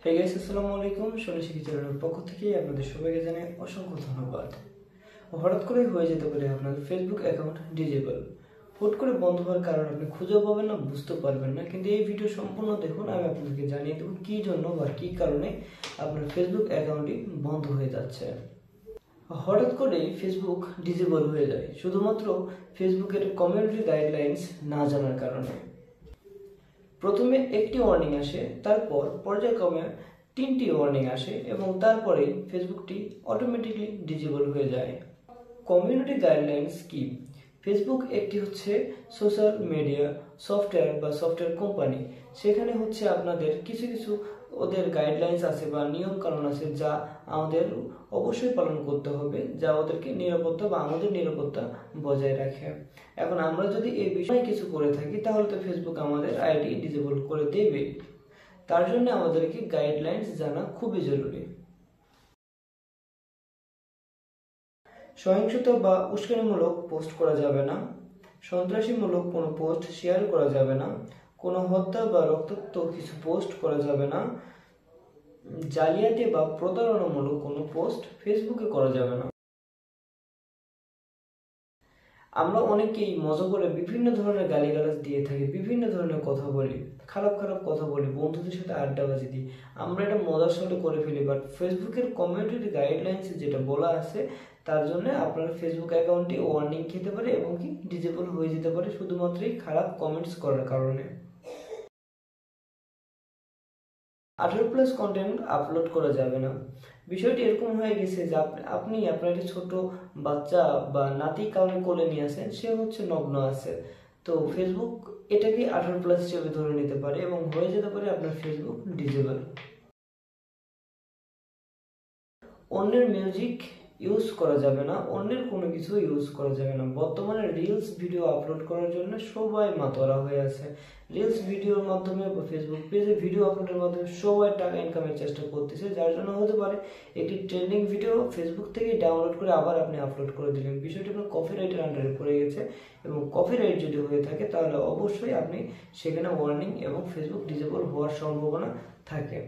Hey guys, আসসালামু আলাইকুম। সোনা শিখি চ্যানেলের পক্ষ থেকে আপনাদের সবাইকে জানাই অসংখ্য ধন্যবাদ। হঠাৎ করে হয়ে যেতে পারে আপনার ফেসবুক অ্যাকাউন্ট ডিজেবল। হুট করে বন্ধ হওয়ার কারণ আপনি খুঁজেও পাবেন না, বুঝতে পারবেন না। কিন্তু এই ভিডিও সম্পূর্ণ দেখুন, আমি আপনাদেরকে জানিয়ে দেবো কী জন্য বা কী কারণে আপনার ফেসবুক অ্যাকাউন্টটি বন্ধ হয়ে যাচ্ছে। হঠাৎ করে ফেসবুক ডিজেবল হয়ে যায় শুধুমাত্র ফেসবুকের কমিউনিটি গাইডলাইন্স না জানার কারণে। প্রথমে একটি ওয়ার্নিং আসে, তারপর পর্যায়ক্রমে 3টি ওয়ার্নিং আসে এবং তারপরে ফেসবুকটি অটোমেটিকলি ডিজেবল হয়ে যায়। কমিউনিটি গাইডলাইন্স কি? ফেসবুক একটি হচ্ছে সোশ্যাল মিডিয়া সফটওয়্যার বা সফটওয়্যার কোম্পানি। সেখানে হচ্ছে আপনাদের কিছু কিছু ওদের গাইডলাইন্স আছে বা নিয়ম কানুন আছে, যা আমাদের অবশ্যই পালন করতে হবে, যা ওদেরকে নিরাপত্তা বা আমাদের নিরাপত্তা বজায় রাখে। এখন আমরা যদি এই বিষয়ে কিছু করে থাকি তাহলে তো ফেসবুক আমাদের আইডি ডিসেবল করে দেবে। তার জন্য আমাদেরকে গাইডলাইন্স জানা খুবই জরুরি। সহিংসতা বা উস্কানিমূলক পোস্ট করা যাবে না, সন্ত্রাসীমূলক কোনো পোস্ট শেয়ার করা যাবে না, কোনো হত্যা বা রক্তাক্ত কিছু পোস্ট করা যাবে না, জালিয়াতি বা প্রতারণামূলক কোনো পোস্ট ফেসবুকে করা যাবে না। আমরা অনেকেই মজা করে বিভিন্ন ধরনের গালিগালাজ দিয়ে থাকি, বিভিন্ন ধরনের কথা বলি, খারাপ খারাপ কথা বলি, বন্ধুদের সাথে আড্ডাবাজি দিই। আমরা এটা মজার সাথে করে ফেলি, বাট ফেসবুকের কমিউনিটি গাইডলাইন্সে যেটা বলা আছে তার জন্য আপনার ফেসবুক অ্যাকাউন্টটি ওয়ার্নিং খেতে পারে এবং কি ডিজেবল হয়ে যেতে পারে শুধুমাত্রই খারাপ কমেন্টস করার কারণে। 18+ কন্টেন্ট আপলোড করা যাবে না। বিষয়টি এরকম হয়ে গেছে যে আপনি আপনার একটি ছোট বাচ্চা বা নাতি কাউকে কোলে নিয়ে আসেন, সে হচ্ছে নগ্ন আছে, তো ফেসবুক এটাকে 18+ হিসেবে ধরে নিতে পারে এবং হয়ে যেতে পারে আপনার ফেসবুক ডিজেবল। অন্যের মিউজিক ইউজ করা যাবে না, অন্যের কোনো কিছু ইউজ করা যাবে না। বর্তমানে রিলস ভিডিও আপলোড করার জন্য সবাই মাতোয়ারা হয়ে আছে। রিলস ভিডিওর মাধ্যমে বা ফেসবুক পেজে ভিডিও আপলোডের মাধ্যমে সবাই টাকা ইনকামের চেষ্টা করতেছে, যার জন্য হতে পারে একটি ট্রেন্ডিং ভিডিও ফেসবুক থেকে ডাউনলোড করে আবার আপনি আপলোড করে দিলেন, বিষয়টি আপনার কপিরাইটের আন্ডারে পড়ে গেছে এবং কপিরাইট যদি হয়ে থাকে তাহলে অবশ্যই আপনি সেখানে ওয়ার্নিং এবং ফেসবুক ডিসেবল হওয়ার সম্ভাবনা থাকে।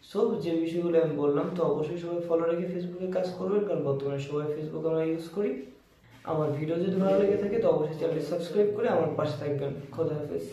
সো যে বিষয়গুলো আমি বললাম, তো অবশ্যই সবাই ফলো রেখে ফেসবুকে কাজ করবেন, কারণ বর্তমানে সবাই ফেসবুক আমরা ইউজ করি। আমার ভিডিও যদি ভালো লেগে থাকে তো অবশ্যই চ্যানেলটি সাবস্ক্রাইব করে আমার পাশে থাকবেন। খোদা হাফেজ।